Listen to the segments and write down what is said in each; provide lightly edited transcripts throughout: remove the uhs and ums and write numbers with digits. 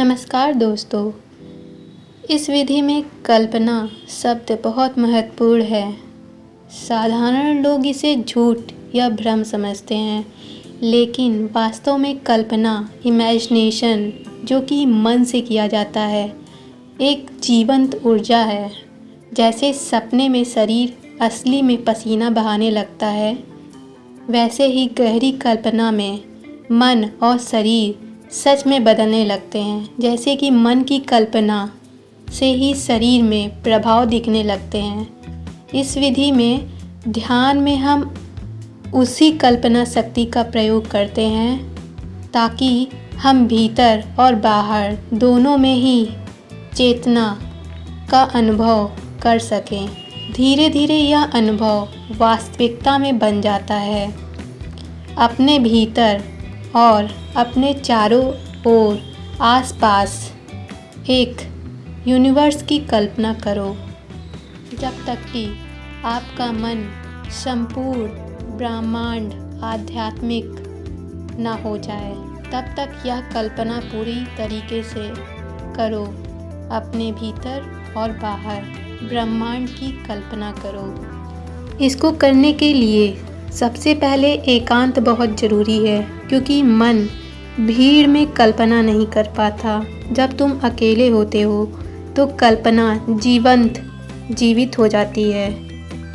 नमस्कार दोस्तों। इस विधि में कल्पना शब्द बहुत महत्वपूर्ण है। साधारण लोग इसे झूठ या भ्रम समझते हैं, लेकिन वास्तव में कल्पना इमेजिनेशन जो कि मन से किया जाता है, एक जीवंत ऊर्जा है। जैसे सपने में शरीर असली में पसीना बहाने लगता है, वैसे ही गहरी कल्पना में मन और शरीर सच में बदलने लगते हैं। जैसे कि मन की कल्पना से ही शरीर में प्रभाव दिखने लगते हैं। इस विधि में ध्यान में हम उसी कल्पना शक्ति का प्रयोग करते हैं ताकि हम भीतर और बाहर दोनों में ही चेतना का अनुभव कर सकें। धीरे धीरे यह अनुभव वास्तविकता में बन जाता है। अपने भीतर और अपने चारों ओर आसपास एक यूनिवर्स की कल्पना करो। जब तक कि आपका मन संपूर्ण ब्रह्मांड आध्यात्मिक ना हो जाए, तब तक यह कल्पना पूरी तरीके से करो। अपने भीतर और बाहर ब्रह्मांड की कल्पना करो। इसको करने के लिए सबसे पहले एकांत बहुत ज़रूरी है, क्योंकि मन भीड़ में कल्पना नहीं कर पाता। जब तुम अकेले होते हो तो कल्पना जीवित हो जाती है।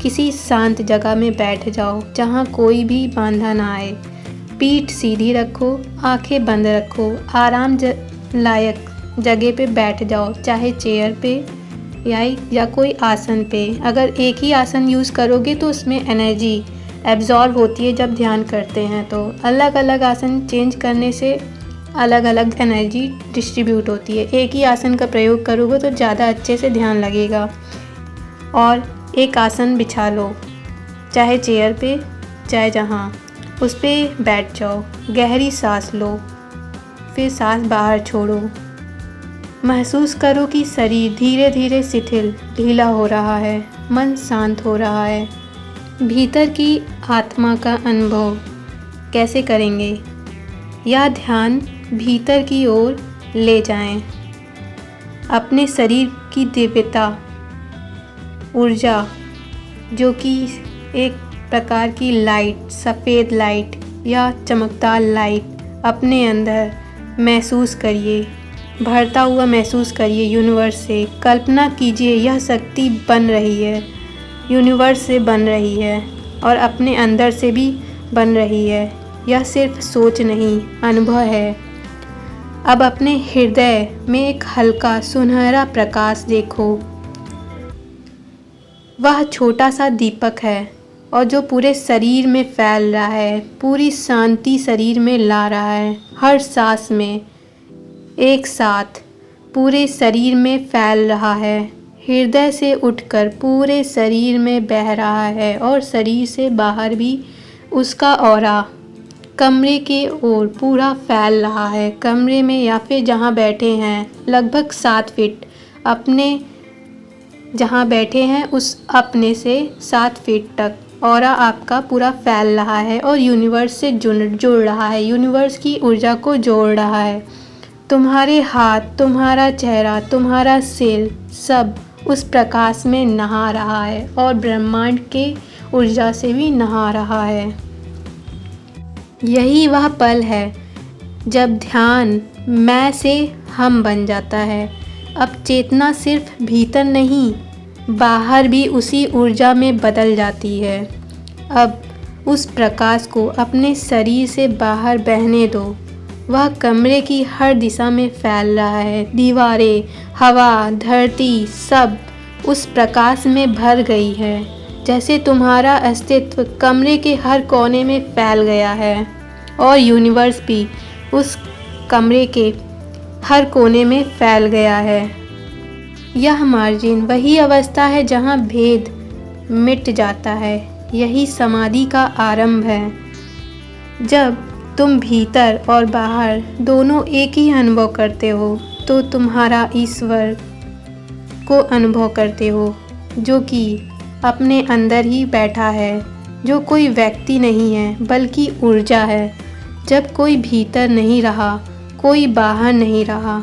किसी शांत जगह में बैठ जाओ जहाँ कोई भी बाधा ना आए। पीठ सीधी रखो, आंखें बंद रखो, लायक जगह पे बैठ जाओ, चाहे चेयर पे या कोई आसन पे। अगर एक ही आसन यूज़ करोगे तो उसमें एनर्जी एब्जॉर्ब होती है। जब ध्यान करते हैं तो अलग अलग आसन चेंज करने से अलग अलग एनर्जी डिस्ट्रीब्यूट होती है। एक ही आसन का प्रयोग करोगे तो ज़्यादा अच्छे से ध्यान लगेगा। और एक आसन बिछा लो, चाहे चेयर पे चाहे जहाँ, उस पर बैठ जाओ। गहरी सांस लो, फिर सांस बाहर छोड़ो। महसूस करो कि शरीर धीरे धीरे शिथिल ढीला हो रहा है, मन शांत हो रहा है। भीतर की आत्मा का अनुभव कैसे करेंगे? यह ध्यान भीतर की ओर ले जाएं। अपने शरीर की दिव्यता, ऊर्जा जो कि एक प्रकार की लाइट, सफ़ेद लाइट या चमकदार लाइट अपने अंदर महसूस करिए, भरता हुआ महसूस करिए। यूनिवर्स से कल्पना कीजिए यह शक्ति बन रही है, यूनिवर्स से बन रही है और अपने अंदर से भी बन रही है। यह सिर्फ सोच नहीं, अनुभव है। अब अपने हृदय में एक हल्का सुनहरा प्रकाश देखो। वह छोटा सा दीपक है और जो पूरे शरीर में फैल रहा है, पूरी शांति शरीर में ला रहा है। हर सांस में एक साथ पूरे शरीर में फैल रहा है। हृदय से उठकर पूरे शरीर में बह रहा है और शरीर से बाहर भी उसका ऑरा कमरे के ओर पूरा फैल रहा है। कमरे में या फिर जहाँ बैठे हैं लगभग 7 फीट, अपने जहाँ बैठे हैं उस अपने से 7 फीट तक ऑरा आपका पूरा फैल रहा है और यूनिवर्स से जुड़ रहा है, यूनिवर्स की ऊर्जा को जोड़ रहा है। तुम्हारे हाथ, तुम्हारा चेहरा, तुम्हारा सिर सब उस प्रकाश में नहा रहा है और ब्रह्मांड के ऊर्जा से भी नहा रहा है। यही वह पल है जब ध्यान मैं से हम बन जाता है। अब चेतना सिर्फ भीतर नहीं, बाहर भी उसी ऊर्जा में बदल जाती है। अब उस प्रकाश को अपने शरीर से बाहर बहने दो। वह कमरे की हर दिशा में फैल रहा है। दीवारें, हवा, धरती सब उस प्रकाश में भर गई है। जैसे तुम्हारा अस्तित्व कमरे के हर कोने में फैल गया है और यूनिवर्स भी उस कमरे के हर कोने में फैल गया है। यह मार्जिन वही अवस्था है जहाँ भेद मिट जाता है। यही समाधि का आरंभ है। जब तुम भीतर और बाहर दोनों एक ही अनुभव करते हो तो तुम्हारा ईश्वर को अनुभव करते हो, जो कि अपने अंदर ही बैठा है, जो कोई व्यक्ति नहीं है बल्कि ऊर्जा है। जब कोई भीतर नहीं रहा, कोई बाहर नहीं रहा,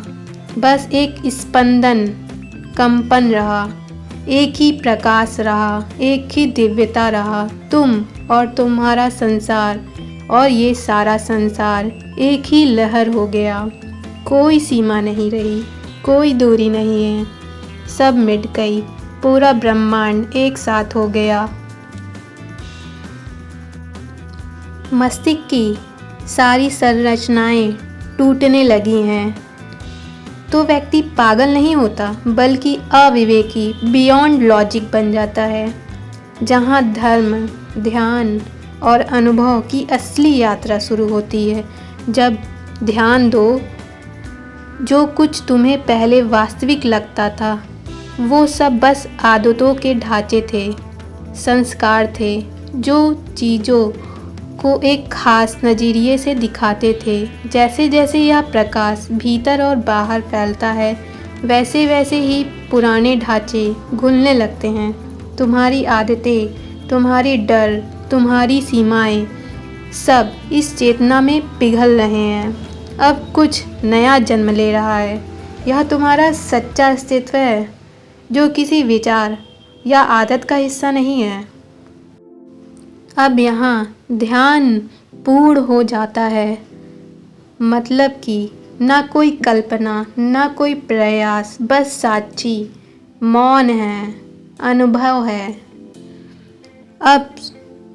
बस एक स्पंदन, कंपन रहा, एक ही प्रकाश रहा, एक ही दिव्यता रहा। तुम और तुम्हारा संसार और ये सारा संसार एक ही लहर हो गया। कोई सीमा नहीं रही, कोई दूरी नहीं है, सब मिट गई, पूरा ब्रह्मांड एक साथ हो गया। मस्तिष्क की सारी संरचनाएं टूटने लगी हैं तो व्यक्ति पागल नहीं होता बल्कि अविवेकी, बियॉन्ड लॉजिक बन जाता है, जहाँ धर्म, ध्यान और अनुभव की असली यात्रा शुरू होती है। जब ध्यान दो, जो कुछ तुम्हें पहले वास्तविक लगता था वो सब बस आदतों के ढांचे थे, संस्कार थे जो चीज़ों को एक खास नज़रिए से दिखाते थे। जैसे जैसे यह प्रकाश भीतर और बाहर फैलता है वैसे वैसे ही पुराने ढांचे घुलने लगते हैं। तुम्हारी आदतें, तुम्हारी डर, तुम्हारी सीमाएं सब इस चेतना में पिघल रहे हैं। अब कुछ नया जन्म ले रहा है। यह तुम्हारा सच्चा अस्तित्व है जो किसी विचार या आदत का हिस्सा नहीं है। अब यहाँ ध्यान पूर्ण हो जाता है, मतलब कि ना कोई कल्पना, ना कोई प्रयास, बस साक्षी, मौन है, अनुभव है। अब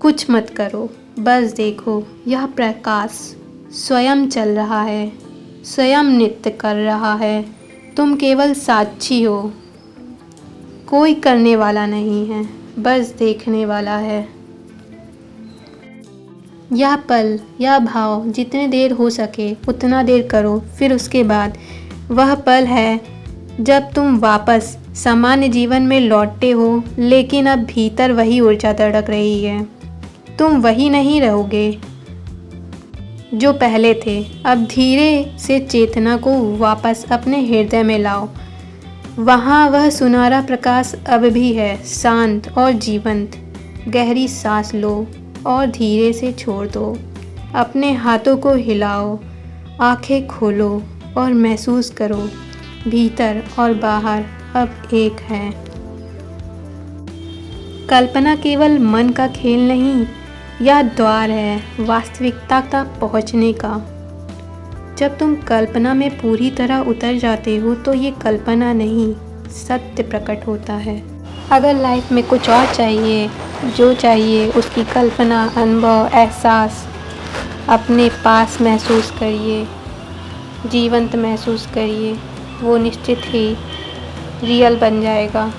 कुछ मत करो, बस देखो, यह प्रकाश स्वयं चल रहा है, स्वयं नृत्य कर रहा है। तुम केवल साक्षी हो, कोई करने वाला नहीं है, बस देखने वाला है। यह पल, यह भाव जितनी देर हो सके उतना देर करो। फिर उसके बाद वह पल है जब तुम वापस सामान्य जीवन में लौटते हो, लेकिन अब भीतर वही ऊर्जा धड़क रही है। तुम वही नहीं रहोगे जो पहले थे। अब धीरे से चेतना को वापस अपने हृदय में लाओ। वहाँ वह सुनहरा प्रकाश अब भी है, शांत और जीवंत। गहरी सांस लो और धीरे से छोड़ दो। अपने हाथों को हिलाओ, आंखें खोलो और महसूस करो, भीतर और बाहर अब एक है। कल्पना केवल मन का खेल नहीं, यह द्वार है वास्तविकता तक पहुंचने का। जब तुम कल्पना में पूरी तरह उतर जाते हो तो ये कल्पना नहीं, सत्य प्रकट होता है। अगर लाइफ में कुछ और चाहिए, जो चाहिए उसकी कल्पना, अनुभव, एहसास अपने पास महसूस करिए, जीवंत महसूस करिए, वो निश्चित ही रियल बन जाएगा।